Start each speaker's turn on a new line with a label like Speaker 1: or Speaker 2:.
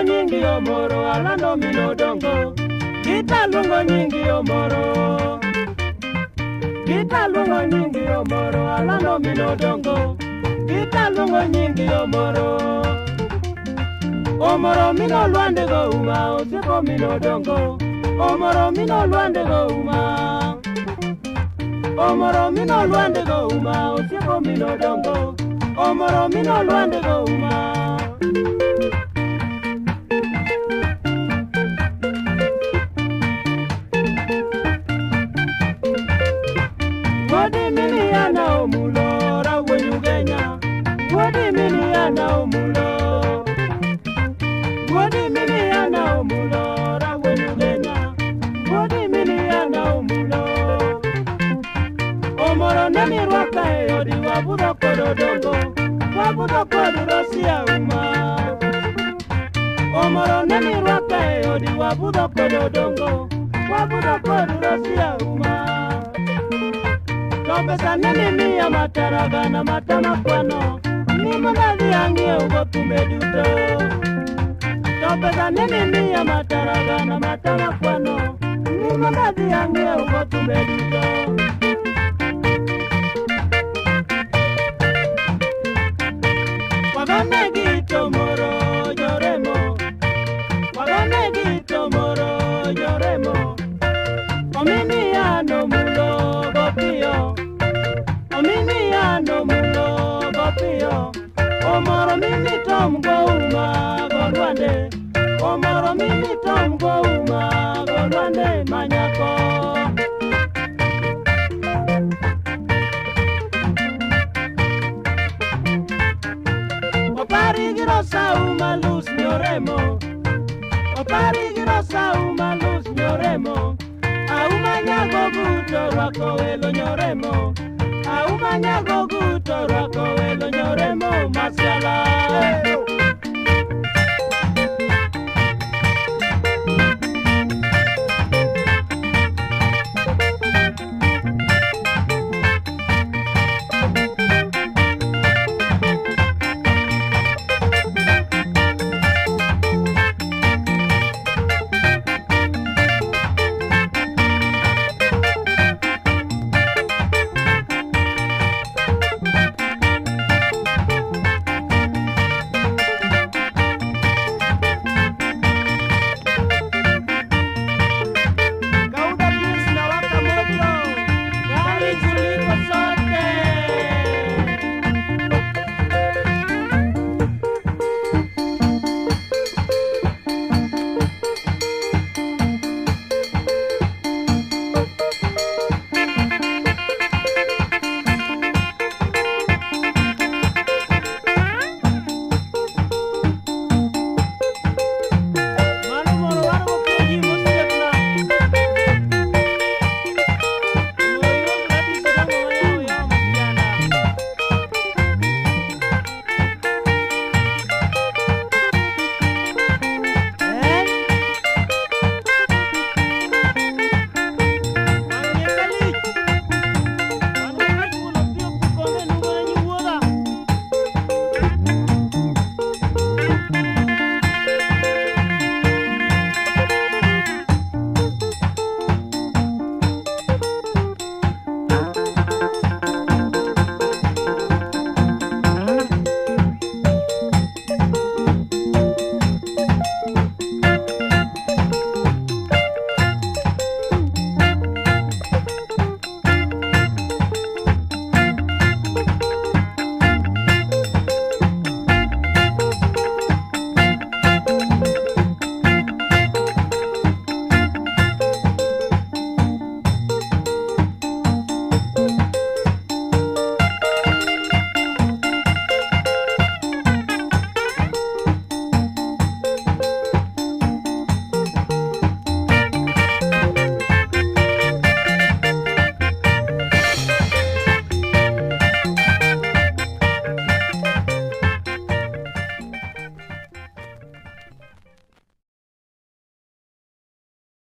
Speaker 1: luongo nyingi omoro alando mino dongo. Gita luongo nyingi omoro. Gita luongo nyingi omoro alando mino dongo. Gita luongo nyingi omoro. Omoro mino luande go uma osiepo mino dongo. Omoro mino luande go uma. Omoro mino luande go uma osiepo mino dongo. Omoro mino luande go uma. Wodi mini ana omulo rawenyu genya. Wodi mini ana omulo. Wodi mini ana omulo rawenyu genya. Wodi mini ana omulo. Omoro nemi rwaka e odi wabudo kodo dongo. Wabudo kodo rosia uma. Omoro nemi rwaka e odi wabudo kodo dongo. Wabudo kodo rosia uma. Pesa nene miya mataraga na matama kwano. Ni manali angie ugo tumeduto. Pesa nene miya mataraga na matama kwano. Ni manali angie ugo tumeduto. Wagone gito moro yoremo. Wagone gito moro yoremo. Omini ano mulo gopio. Omini ano mulo gopio. Omoro mini tom go uma gorwande. Omoro mini tom go uma gorwande manyako. Opari girosa uma luz nyoremo. Opari girosa uma luz nyoremo. Auma nyago buto rwako elo nyoremo. Auma nyago